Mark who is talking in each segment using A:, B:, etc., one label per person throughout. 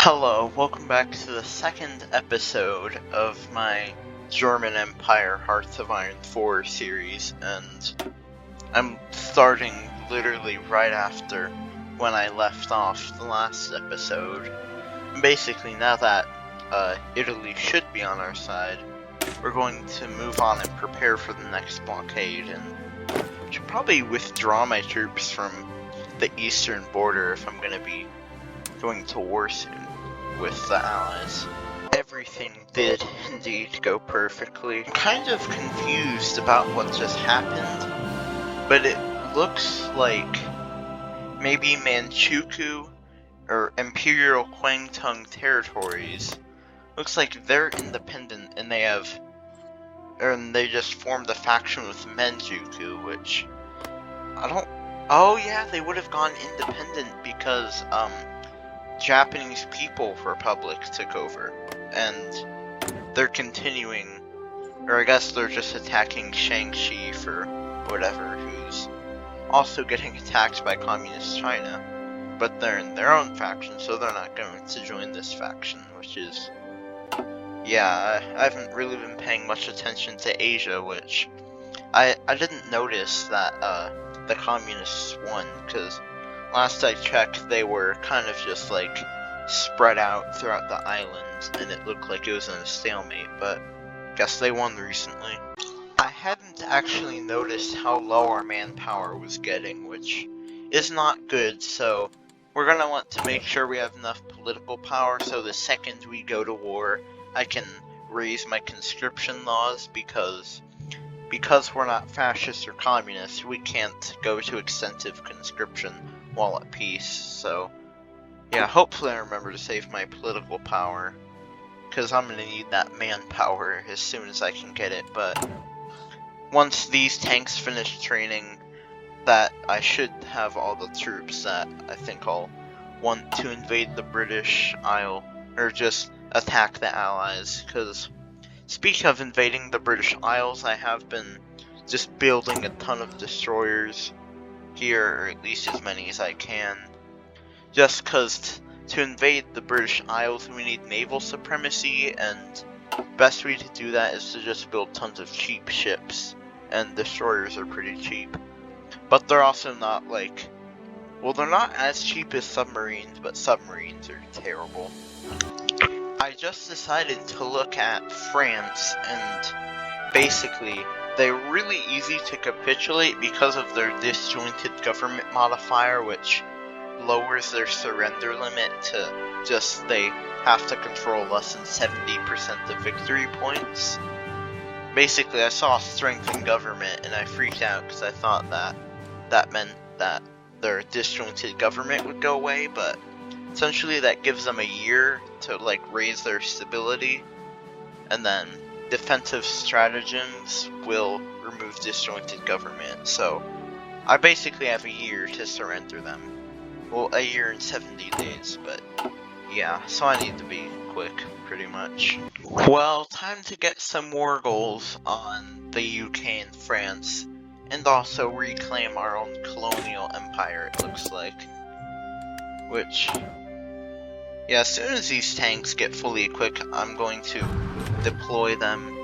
A: Hello, welcome back to the second episode of my German Empire Hearts of Iron 4 series, and I'm starting literally right after when I left off the last episode. And basically, now that Italy should be on our side, we're going to move on and prepare for the next blockade, and should probably withdraw my troops from the eastern border if I'm going to be going to war soon with the Allies. Everything did indeed go perfectly. I'm kind of confused about what just happened, but it looks like maybe Manchukuo or Imperial Kwangtung territories looks like they're independent and they just formed a faction with Manchukuo, which oh yeah, they would have gone independent because Japanese People Republic took over, and they're continuing, or I guess they're just attacking Shaanxi for whatever, who's also getting attacked by Communist China, but they're in their own faction, so they're not going to join this faction, which is, yeah, I haven't really been paying much attention to Asia, which I didn't notice that the Communists won, because last I checked, they were kind of just like spread out throughout the island, and it looked like it was in a stalemate, but guess they won recently. I hadn't actually noticed how low our manpower was getting, which is not good, so we're gonna want to make sure we have enough political power so the second we go to war, I can raise my conscription laws, because we're not fascists or communists, we can't go to extensive conscription while at peace. So yeah, hopefully I remember to save my political power, because I'm gonna need that manpower as soon as I can get it. But once these tanks finish training, that I should have all the troops that I think I'll want to invade the British Isle, or just attack the Allies, because speaking of invading the British Isles, I have been just building a ton of destroyers here, or at least as many as I can, just because to invade the British Isles we need naval supremacy, and best way to do that is to just build tons of cheap ships, and destroyers are pretty cheap, but they're also not like, well, they're not as cheap as submarines, but submarines are terrible. I just decided to look at France, and basically they're really easy to capitulate because of their disjointed government modifier, which lowers their surrender limit to just they have to control less than 70% of victory points. Basically, I saw strength in government and I freaked out because I thought that meant that their disjointed government would go away, but essentially that gives them a year to like raise their stability, and then defensive stratagems will remove disjointed government. So I basically have a year to surrender them. Well, a year and 70 days, but yeah, so I need to be quick, pretty much. Well, time to get some war goals on the UK and France, and also reclaim our own colonial empire, it looks like. Which, yeah, as soon as these tanks get fully equipped, I'm going to deploy them,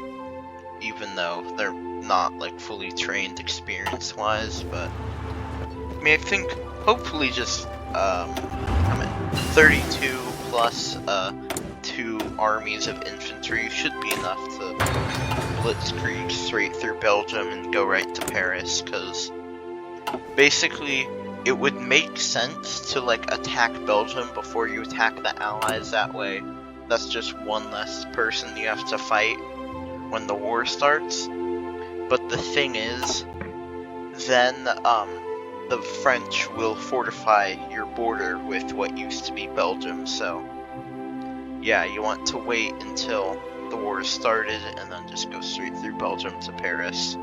A: even though they're not like fully trained experience-wise, but I mean, I think hopefully just I'm at 32 plus 2 armies of infantry should be enough to blitzkrieg straight through Belgium and go right to Paris, because basically it would make sense to like attack Belgium before you attack the Allies. That way that's just one less person you have to fight when the war starts. But the thing is, then the French will fortify your border with what used to be Belgium, so yeah, you want to wait until the war is started and then just go straight through Belgium to Paris,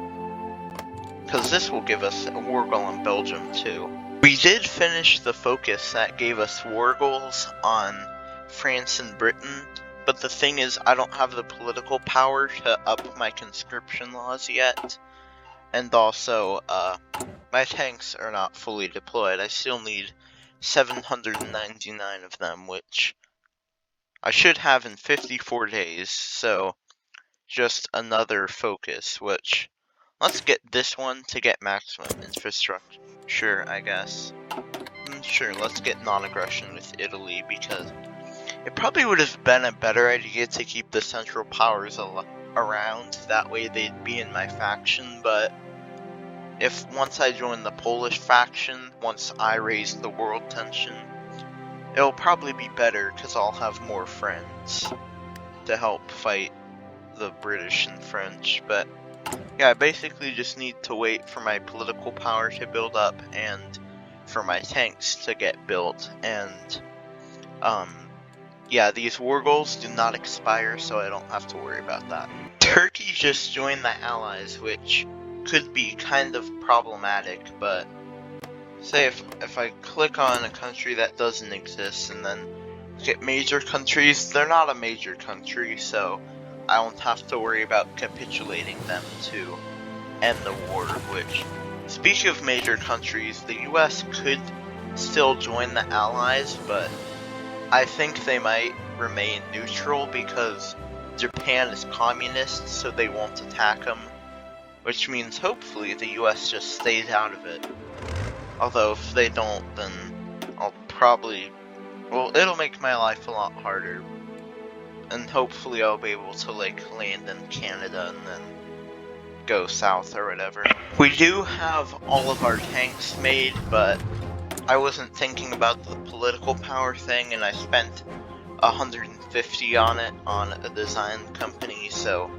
A: because this will give us a war goal on Belgium too. We did finish the focus that gave us war goals on France and Britain, but the thing is, I don't have the political power to up my conscription laws yet, and also my tanks are not fully deployed. I still need 799 of them, which I should have in 54 days, so just another focus, which, let's get this one to get maximum infrastructure. Sure, I guess. Sure, let's get non-aggression with Italy, because it probably would have been a better idea to keep the Central Powers around, that way they'd be in my faction, but if once I join the Polish faction, once I raise the world tension, it'll probably be better because I'll have more friends to help fight the British and French. But yeah, I basically just need to wait for my political power to build up and for my tanks to get built, and yeah, these war goals do not expire, so I don't have to worry about that. Turkey just joined the Allies, which could be kind of problematic, but say if I click on a country that doesn't exist and then look at major countries, they're not a major country, so I won't have to worry about capitulating them to end the war, which, speaking of major countries, the US could still join the Allies, but I think they might remain neutral because Japan is communist, so they won't attack them, which means hopefully the US just stays out of it. Although if they don't, then I'll probably, well, it'll make my life a lot harder, and hopefully I'll be able to like land in Canada and then go south or whatever. We do have all of our tanks made, but I wasn't thinking about the political power thing, and I spent 150 on it on a design company, so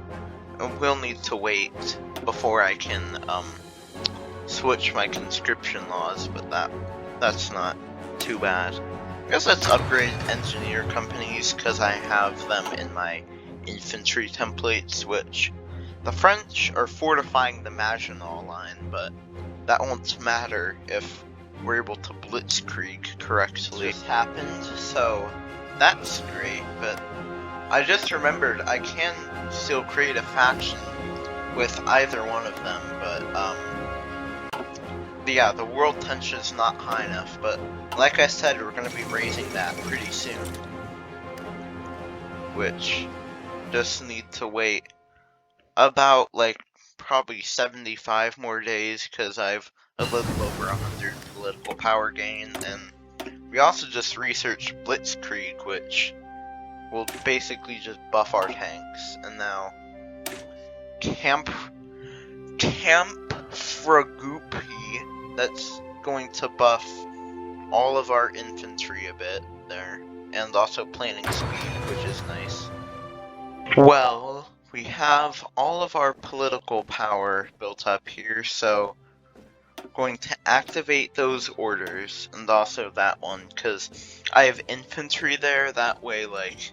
A: we'll need to wait before I can switch my conscription laws, but that's not too bad. I guess let's upgrade engineer companies because I have them in my infantry templates, which the French are fortifying the Maginot line, but that won't matter if we're able to blitzkrieg correctly. This happened, so that's great, but I just remembered I can still create a faction with either one of them, but yeah, the world tension is not high enough, but like I said, we're going to be raising that pretty soon, which just need to wait about like probably 75 more days because I've a little over 100 political power gain, and we also just researched blitzkrieg, which will basically just buff our tanks. And now Camp Fragupi, that's going to buff all of our infantry a bit there, and also planning speed, which is nice. Well, we have all of our political power built up here, so I'm going to activate those orders, and also that one, because I have infantry there. That way, like,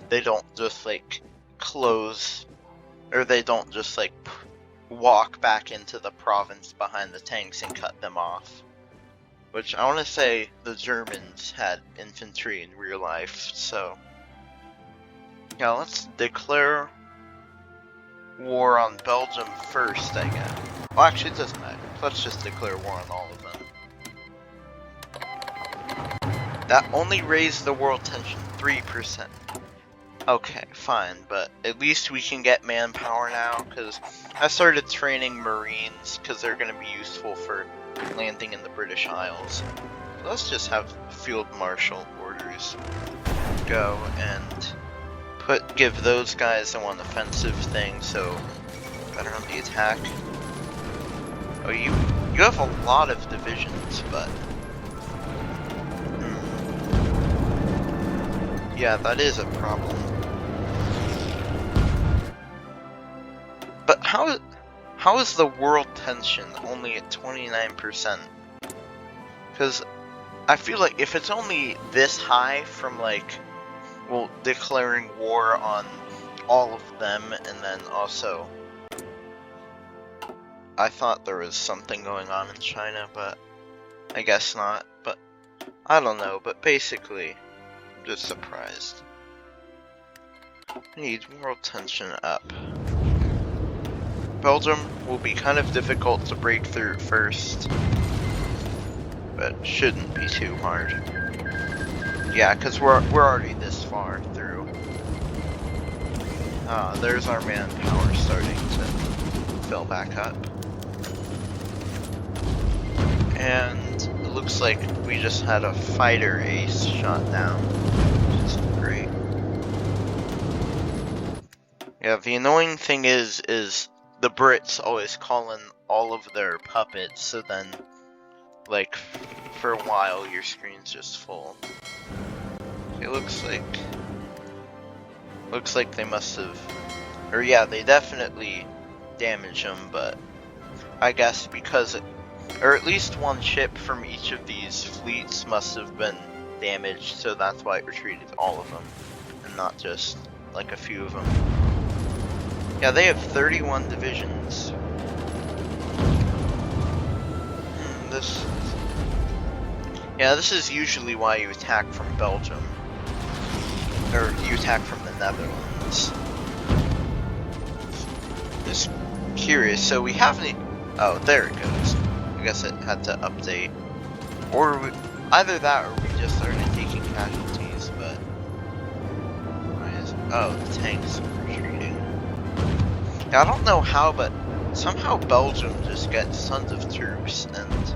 A: they don't just like close, or they don't just like walk back into the province behind the tanks and cut them off. Which I want to say the Germans had infantry in real life, so yeah, let's declare war on Belgium first, I guess. Well, actually, it doesn't matter. Let's just declare war on all of them. That only raised the world tension 3%. Okay, fine, but at least we can get manpower now, because I started training Marines, because they're going to be useful for landing in the British Isles. So let's just have Field Marshal orders go and give those guys the one offensive thing, so better on the attack. Oh, you have a lot of divisions, but yeah, that is a problem. But how is the world tension only at 29%? Because I feel like if it's only this high from like, well, declaring war on all of them, and then also I thought there was something going on in China, but I guess not. But I don't know, but basically I'm just surprised. Need world tension up. Belgium will be kind of difficult to break through first, but shouldn't be too hard. Yeah, because we're already this far through. There's our manpower starting to fill back up. And it looks like we just had a fighter ace shot down, which is great. Yeah, the annoying thing is the Brits always call in all of their puppets, so then, like, for a while your screen's just full. It looks like they must have, or yeah, they definitely damage them, but I guess because or at least one ship from each of these fleets must have been damaged, so that's why it retreated all of them, and not just like a few of them. Yeah, they have 31 divisions. This is usually why you attack from Belgium, or you attack from the Netherlands. Just curious, so we haven't. Oh, there it goes. I guess it had to update, or either that, or we just started taking casualties. But oh, the tanks are retreating. Yeah, I don't know how, but somehow Belgium just gets tons of troops, and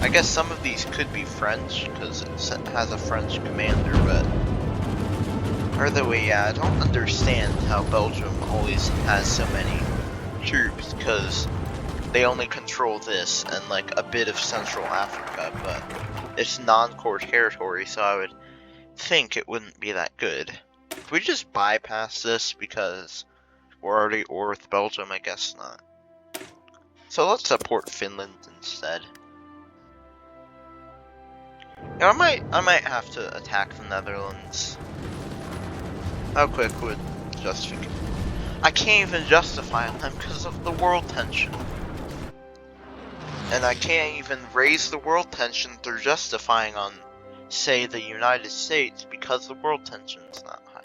A: I guess some of these could be French because it has a French commander, but either way, yeah, I don't understand how Belgium always has so many troops, because they only control this and like a bit of Central Africa, but it's non-core territory, so I would think it wouldn't be that good. If we just bypass this because we're already with Belgium, I guess not. So let's support Finland instead. Yeah, I might have to attack the Netherlands. How quick would justify? I can't even justify them because of the world tension. And I can't even raise the world tension through justifying on, say, the United States because the world tension's not high.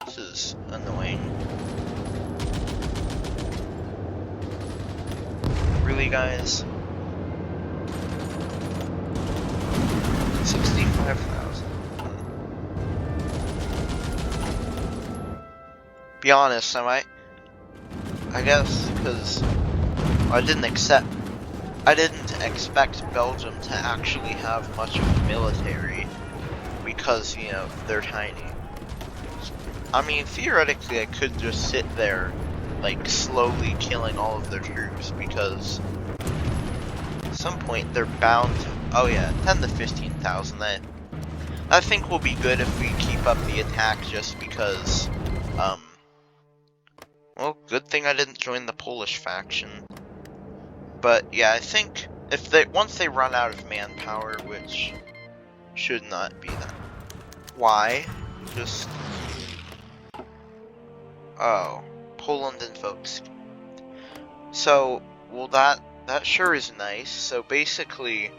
A: This is annoying. Really, guys? 65,000. Be honest, I guess because I didn't expect Belgium to actually have much of a military because, you know, they're tiny. I mean, theoretically, I could just sit there, like, slowly killing all of their troops because at some point they're bound to, oh yeah, 10 to 15,000. I think will be good if we keep up the attack just because, well, good thing I didn't join the Polish faction. But yeah, I think if once they run out of manpower, which should not be that. Why? Just Poland invokes. So, well, that sure is nice. So basically,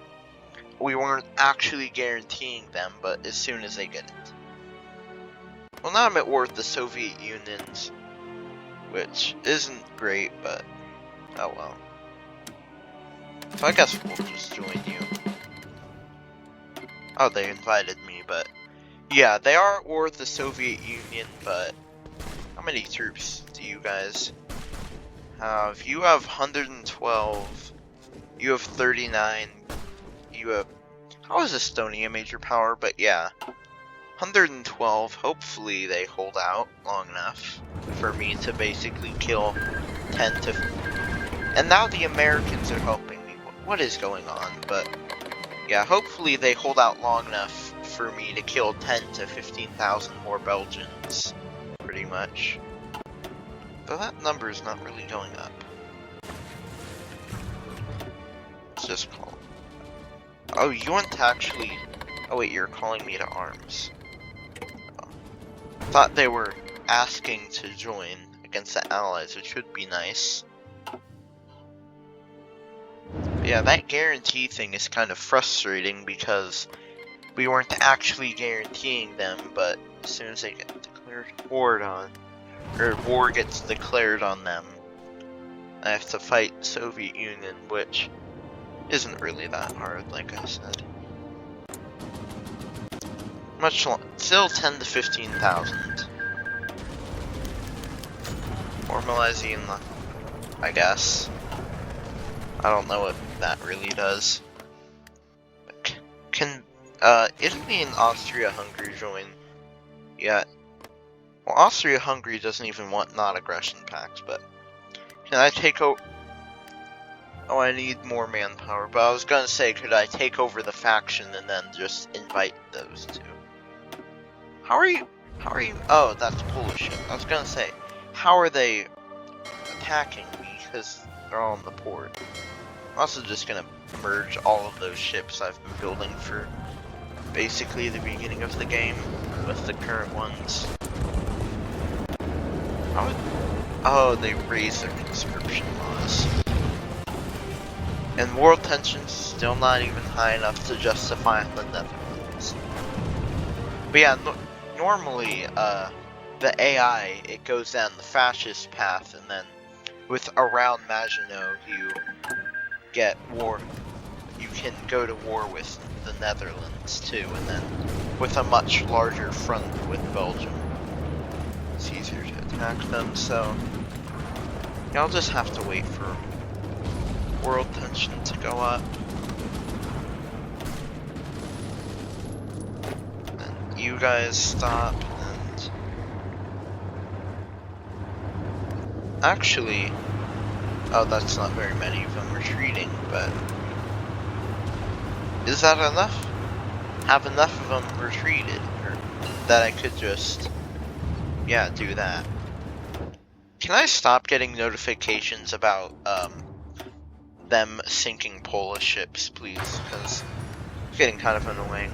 A: we weren't actually guaranteeing them, but as soon as they get it. Well, now I'm at war with the Soviet Union's, which isn't great, but oh well. So I guess we'll just join you. Oh, they invited me, but yeah, they are at war with the Soviet Union, but how many troops do you guys have? You have 112, you have 39, you have, how is Estonia a major power? But yeah, 112, hopefully they hold out long enough for me to basically kill 10 to, and now the Americans are helping me. What is going on? But yeah, hopefully they hold out long enough for me to kill 10 to 15,000 more Belgians, pretty much. Though that number is not really going up. Let's just call. Oh, you want to actually, oh wait, you're calling me to arms. Oh. Thought they were asking to join against the Allies, which would be nice. But yeah, that guarantee thing is kind of frustrating because we weren't actually guaranteeing them, but as soon as they get declared war gets declared on them, I have to fight Soviet Union, which isn't really that hard, like I said. Still 10 to 15,000. Formalizing, I guess. I don't know what that really does. Can Italy and Austria-Hungary join? Yeah. Well, Austria-Hungary doesn't even want non-aggression pacts, but can I take over? Oh, I need more manpower. But I was gonna say, could I take over the faction and then just invite those two? How are you? Oh, that's Polish ship. I was gonna say, how are they attacking me? Because they're all in the port. I'm also just gonna merge all of those ships I've been building for basically the beginning of the game with the current ones. Oh, they raised their conscription laws. And world tension's still not even high enough to justify the Netherlands. But yeah, normally, the AI, it goes down the fascist path, and then around Maginot, you get war. You can go to war with the Netherlands too, and then with a much larger front with Belgium, it's easier to attack them. So yeah, I'll just have to wait for world tension to go up. And you guys stop, and actually, oh, that's not very many of them retreating, but is that enough? Have enough of them retreated, or that I could just, yeah, do that. Can I stop getting notifications about, them sinking Polish ships, please? Because it's getting kind of annoying.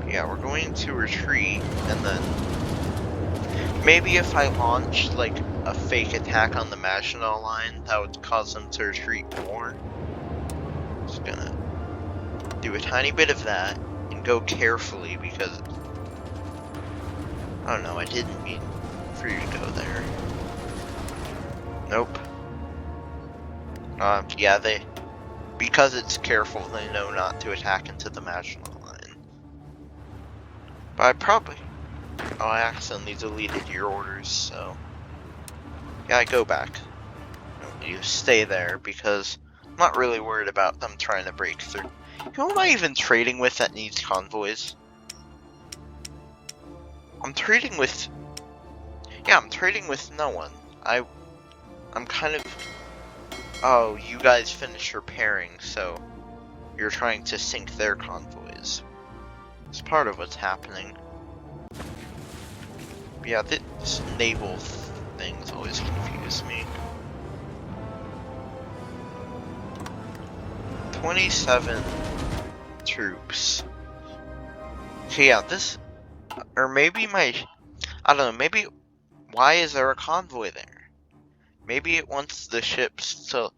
A: Yeah, we're going to retreat, and then maybe if I launch, like, a fake attack on the Maginot line, that would cause them to retreat more. Just gonna do a tiny bit of that, and go carefully, because I don't know, I didn't mean for you to go there. Nope. Yeah, because it's careful, they know not to attack into the Maginot line. But I accidentally deleted your orders, so yeah, I go back. You stay there, because I'm not really worried about them trying to break through. Who am I even trading with that needs convoys? I'm trading with no one. I'm kind of... Oh, you guys finished repairing, so you're trying to sink their convoys. It's part of what's happening. But yeah, this naval things always confuse me. 27 troops. Okay, yeah, or maybe I don't know, maybe, why is there a convoy there? Maybe it wants the ships to,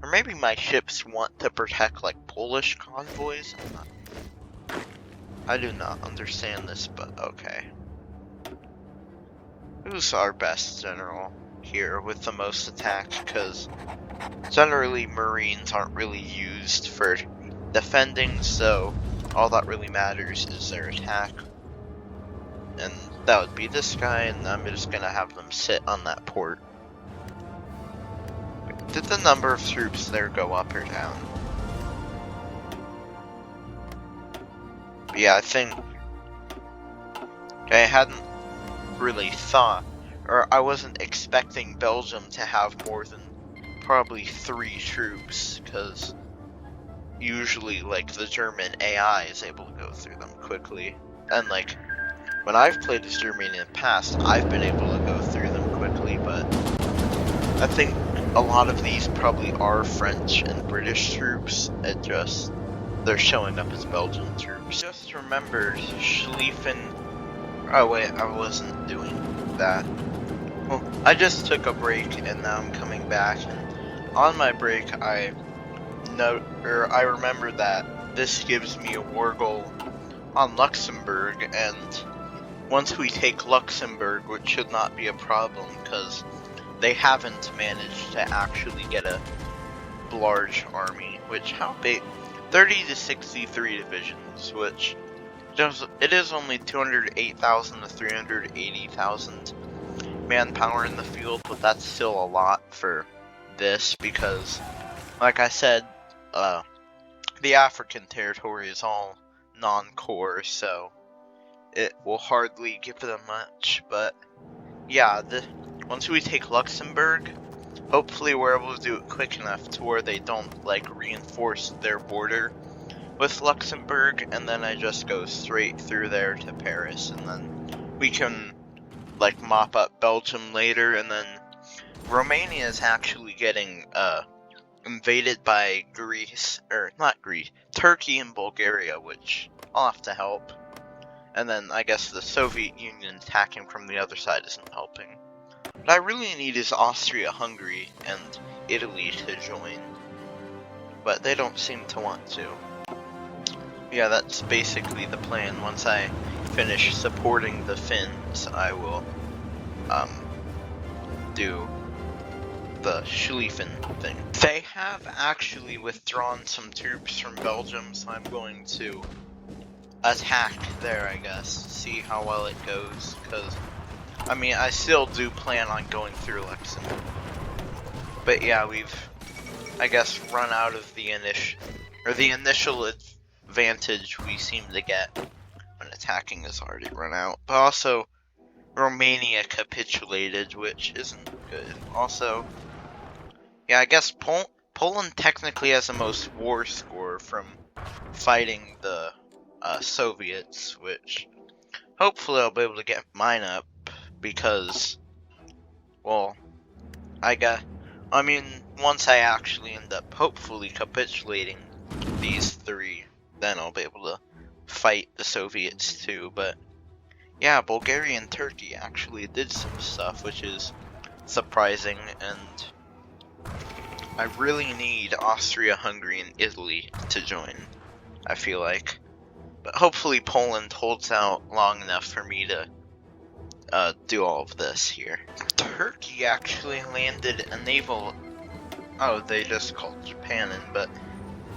A: or maybe my ships want to protect, like, Polish convoys? I do not understand this, but okay. Who's our best general here with the most attack? Because generally Marines aren't really used for defending, so all that really matters is their attack. And that would be this guy, and I'm just gonna have them sit on that port. Did the number of troops there go up or down? Yeah, I think I hadn't really thought, or I wasn't expecting Belgium to have more than probably 3 troops, because usually, like, the German AI is able to go through them quickly. And, like, when I've played as Germany in the past, I've been able to go through them quickly, but I think a lot of these probably are French and British troops, they're showing up as Belgian troops. Just remembered Schlieffen. Oh wait, I wasn't doing that. Well, I just took a break and now I'm coming back, and on my break I remembered that this gives me a war goal on Luxembourg, and once we take Luxembourg, which should not be a problem because they haven't managed to actually get a large army, which, how big? 30 to 63 divisions, which it is only 208,000 to 380,000 manpower in the field, but that's still a lot for this because, like I said, the African territory is all non-core, so it will hardly give them much. But yeah, once we take Luxembourg, hopefully we're able to do it quick enough to where they don't like reinforce their border with Luxembourg, and then I just go straight through there to Paris, and then we can like mop up Belgium later. And then Romania is actually getting invaded by Greece, or not Greece, Turkey and Bulgaria, which I'll have to help. And then I guess the Soviet Union attacking from the other side isn't helping. What I really need is Austria-Hungary and Italy to join, but they don't seem to want to. Yeah, that's basically the plan. Once I finish supporting the Finns, I will do the Schlieffen thing. They have actually withdrawn some troops from Belgium, so I'm going to attack there, I guess. See how well it goes, because I mean, I still do plan on going through Luxembourg. But yeah, we've, I guess, run out of the initial advantage we seem to get when attacking has already run out. But also, Romania capitulated, which isn't good. Also, yeah, I guess Poland technically has the most war score from fighting the Soviets, which hopefully I'll be able to get mine up, because, well, I mean, once I actually end up hopefully capitulating these three, then I'll be able to fight the Soviets too. But yeah, Bulgaria and Turkey actually did some stuff, which is surprising, and I really need Austria, Hungary, and Italy to join, I feel like. But hopefully Poland holds out long enough for me to do all of this here. Turkey actually landed a naval... Oh, they just called Japan in, but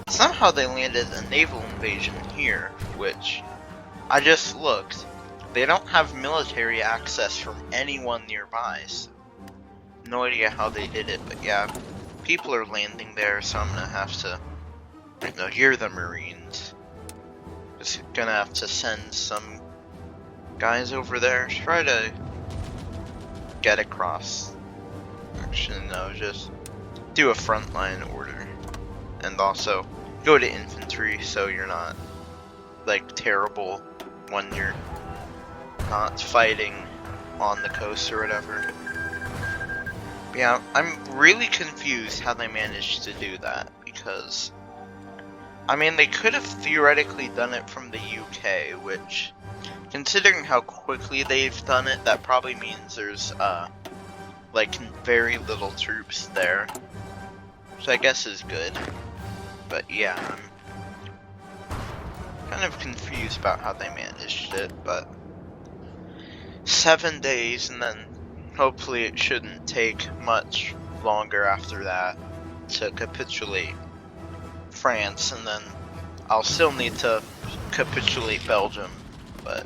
A: somehow they landed a naval invasion here, which I just looked. They don't have military access from anyone nearby, so no idea how they did it, but yeah, people are landing there, so I'm gonna have to, hear the Marines. Just gonna have to send some guys over there, try to get across. Actually, no, just do a frontline order. And also, go to infantry so you're not, like, terrible when you're not fighting on the coast or whatever. But yeah, I'm really confused how they managed to do that, because, I mean, they could have theoretically done it from the UK, which, considering how quickly they've done it, that probably means there's, like, very little troops there, which I guess is good. But yeah, I'm kind of confused about how they managed it, but 7 days, and then hopefully it shouldn't take much longer after that to capitulate France, and then I'll still need to capitulate Belgium, but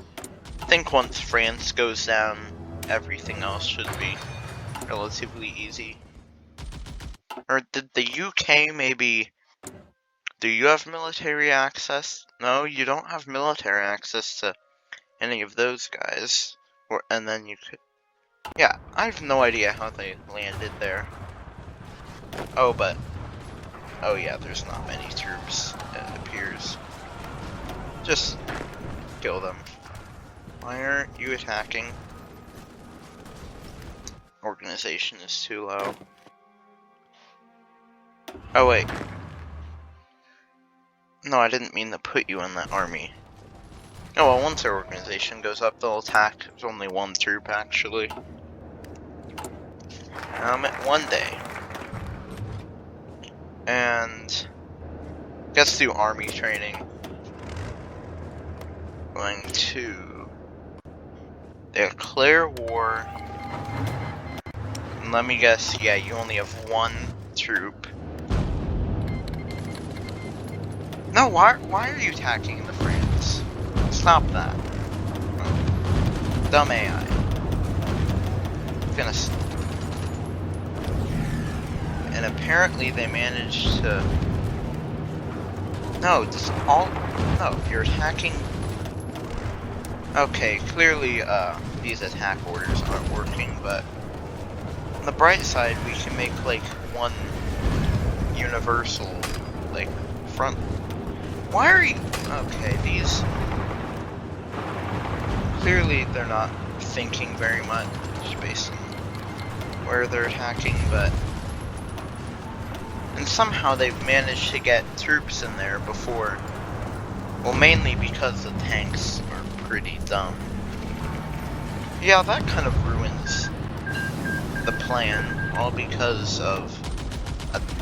A: I think once France goes down, everything else should be relatively easy. Or did the UK maybe... Do you have military access? No, you don't have military access to any of those guys. And then you could... Yeah, I have no idea how they landed there. Oh, but... Oh yeah, there's not many troops, it appears. Just kill them. Why aren't you attacking? Organization is too low. Oh wait. No, I didn't mean to put you in that army. Oh well, once our organization goes up, they'll attack. There's only one troop, actually. Now I'm at 1 day. And... let's do army training. Going to... declare war. And let me guess, yeah, you only have one troop. No, why are you attacking the France? Stop that. Dumb AI. And apparently they managed to... No, you're attacking... Okay, clearly, these attack orders aren't working, but... On the bright side, we can make, like, one universal, like, front... Why are you... Okay, these... Clearly, they're not thinking very much, based on where they're attacking, but... And somehow they've managed to get troops in there before... Well, mainly because the tanks are pretty dumb. Yeah, that kind of ruins the plan, all because of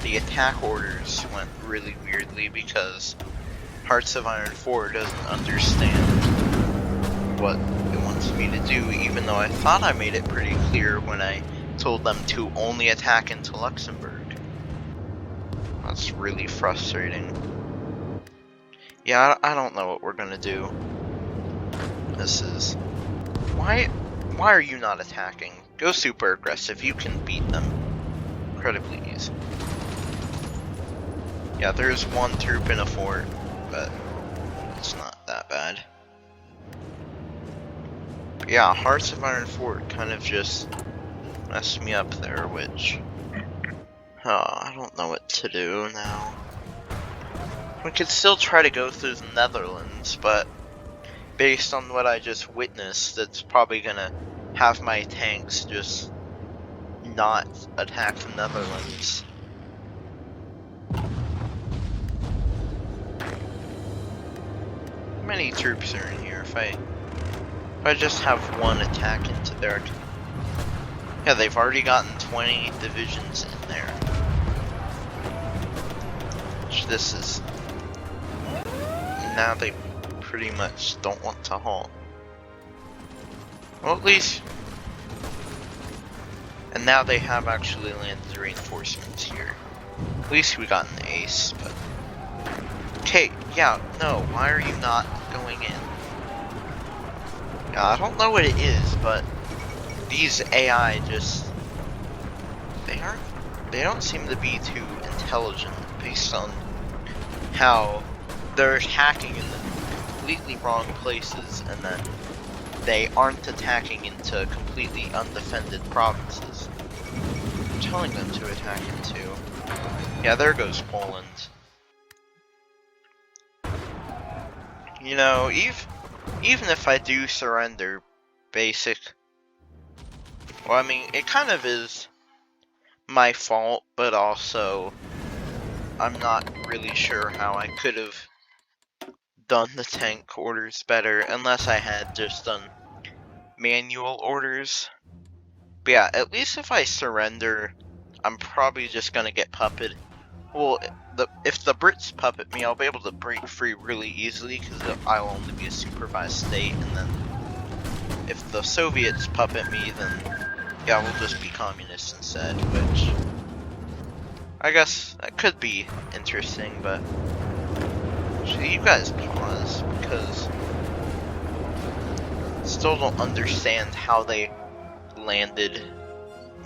A: the attack orders went really weirdly because Hearts of Iron 4 doesn't understand what it wants me to do, even though I thought I made it pretty clear when I told them to only attack into Luxembourg. That's really frustrating. Yeah, I don't know what we're gonna do. This is... Why are you not attacking? Go super aggressive, you can beat them. Incredibly easy. Yeah, there's one troop in a fort, but it's not that bad. But yeah, Hearts of Iron 4 kind of just messed me up there, which... I don't know what to do now. We could still try to go through the Netherlands, but based on what I just witnessed, it's probably gonna have my tanks just not attack the Netherlands. How many troops are in here? If I just have one attack into their... Yeah, they've already gotten 20 divisions in there. Which this is... Now they pretty much don't want to halt. Well, at least... And now they have actually landed reinforcements here. At least we got an ace, but... Okay, yeah, no, why are you not going in? Yeah, I don't know what it is, but... These AI just... They don't seem to be too intelligent based on how they're attacking in the completely wrong places and then they aren't attacking into completely undefended provinces. I'm telling them to attack into... Yeah, there goes Poland. You know, even if I do surrender basic... Well, I mean, it kind of is my fault, but also I'm not really sure how I could have done the tank orders better unless I had just done manual orders. But yeah, at least if I surrender, I'm probably just gonna get puppeted. Well, if the Brits puppet me, I'll be able to break free really easily because I'll only be a supervised state, and then if the Soviets puppet me, then yeah, we'll just be communists instead, which I guess that could be interesting, but actually, you guys pause, because I still don't understand how they landed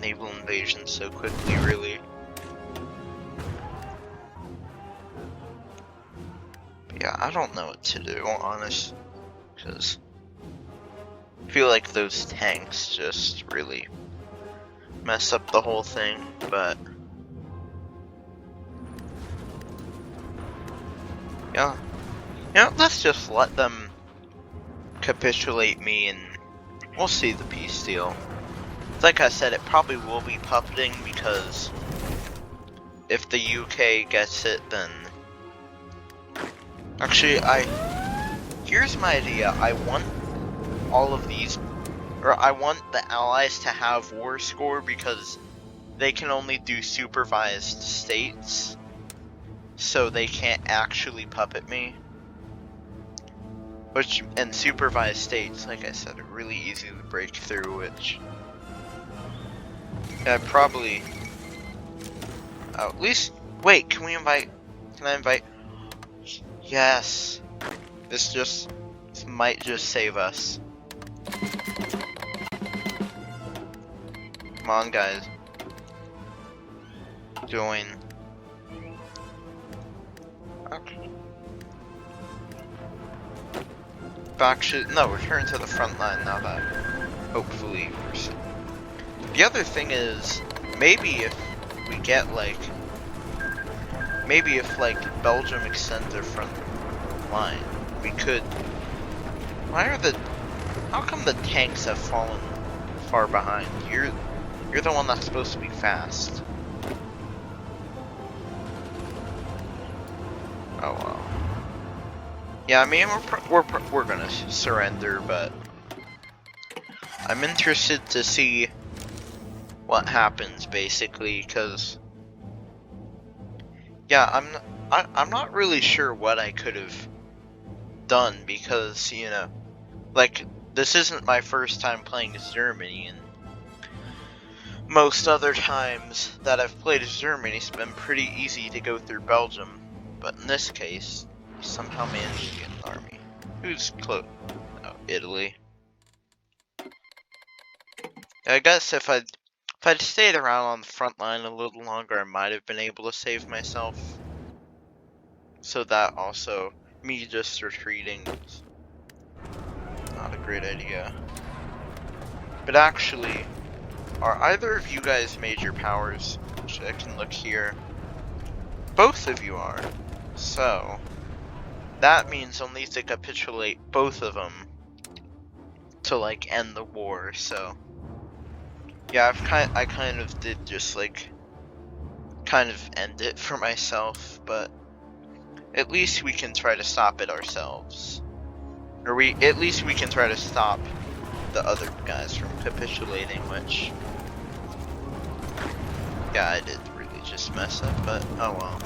A: naval invasion so quickly, really. But yeah, I don't know what to do, honest, because I feel like those tanks just really mess up the whole thing, but yeah. You know, let's just let them capitulate me and we'll see the peace deal. Like I said, it probably will be puppeting because if the UK gets it, then... Actually, here's my idea. I want all of these... Or I want the allies to have war score because they can only do supervised states, so they can't actually puppet me. And supervised states, like I said, are really easy to break through, which I probably... at least... Wait, can I invite... Yes. This might just save us. Come on, guys. Join. Okay. Actually, no, return to the front line now that hopefully we're... The other thing is, maybe if we get like... Maybe if like Belgium extends their front line, we could... How come the tanks have fallen far behind? You're the one that's supposed to be fast. Oh well. Yeah, I mean we're gonna surrender, but I'm interested to see what happens basically, because yeah, I'm not really sure what I could have done, because you know, like, this isn't my first time playing as Germany, and most other times that I've played as Germany, it's been pretty easy to go through Belgium. But in this case, we somehow managed to get an army. Who's close? Oh, Italy. I guess if I'd stayed around on the front line a little longer, I might have been able to save myself. So that also, me just retreating was not a great idea. But actually, are either of you guys major powers? Which I can look here. Both of you are. So, that means I'll need to capitulate both of them to like end the war. So, yeah, I kind of did just like kind of end it for myself, but at least we can try to stop it ourselves. Or at least we can try to stop the other guys from capitulating, which, yeah, I did really just mess up, but oh well.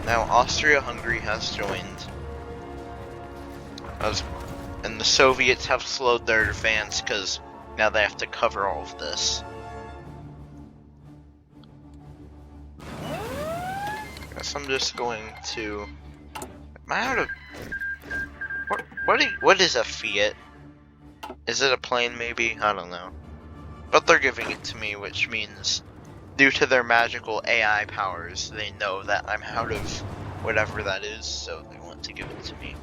A: Now Austria-Hungary has joined, and the Soviets have slowed their advance because now they have to cover all of this. Guess I'm just going to... Am I out of... What is a Fiat? Is it a plane maybe? I don't know. But they're giving it to me, which means due to their magical AI powers, they know that I'm out of whatever that is, so they want to give it to me.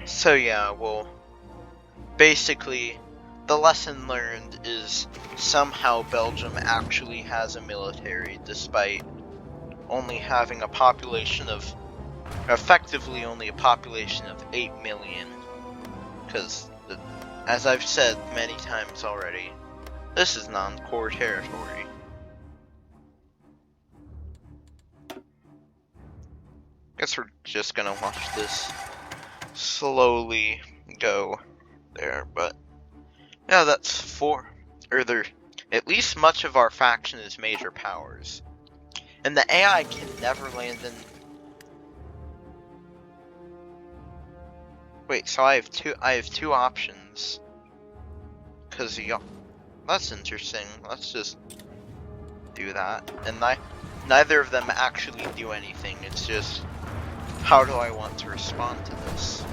A: So yeah, well, basically, the lesson learned is somehow Belgium actually has a military, despite only having a population of, effectively only a population of 8 million. Because, as I've said many times already, this is non-core territory. Guess we're just gonna watch this slowly go there, but yeah, that's four. Or at least much of our faction is major powers. And the AI can never land in... Wait, so I have two options. Cause y'all... That's interesting. Let's just do that. And neither of them actually do anything. It's just, how do I want to respond to this?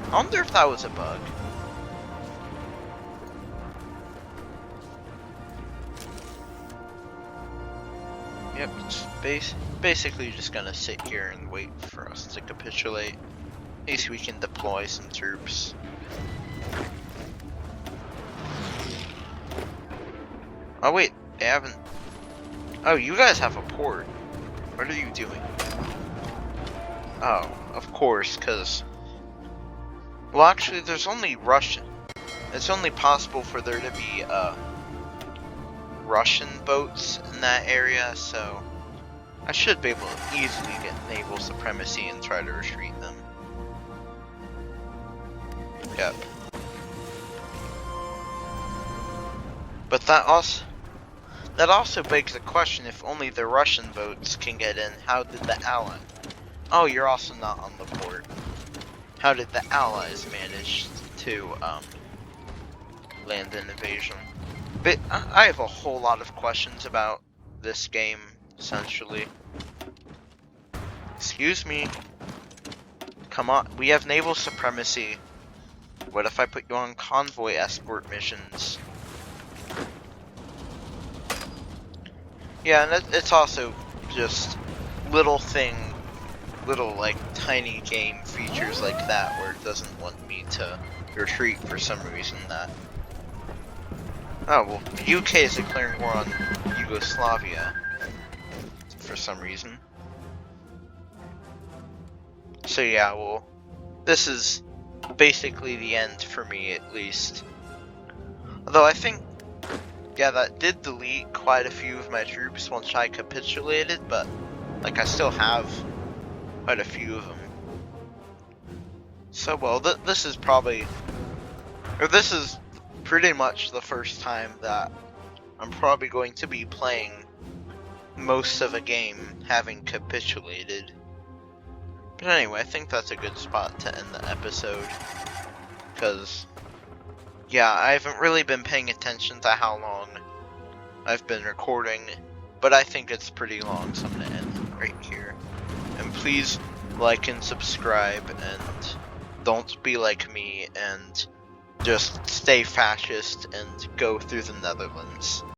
A: I wonder if that was a bug. Yep, it's basically just gonna sit here and wait for us to capitulate. At least we can deploy some troops. Oh wait, they haven't... Oh, you guys have a port. What are you doing? Oh, of course, because... Well, actually, there's only Russian. It's only possible for there to be, Russian boats in that area, so... I should be able to easily get naval supremacy and try to retreat them. Yep. But that also begs the question, if only the Russian boats can get in, how did the Allies... Oh, you're also not on the port. How did the Allies manage to, land an invasion? But I have a whole lot of questions about this game, essentially. Excuse me. Come on, we have naval supremacy. What if I put you on convoy escort missions? Yeah, and it's also just little like tiny game features like that where it doesn't want me to retreat for some reason. That oh well, the UK is declaring war on Yugoslavia for some reason. So yeah, well, this is basically the end for me, at least. Although I think, yeah, that did delete quite a few of my troops once I capitulated, but like I still have quite a few of them. So well, this is pretty much the first time that I'm probably going to be playing most of a game having capitulated. But anyway, I think that's a good spot to end the episode, because yeah, I haven't really been paying attention to how long I've been recording, but I think it's pretty long, so I'm gonna end right here. And please like and subscribe, and don't be like me and just stay fascist and go through the Netherlands.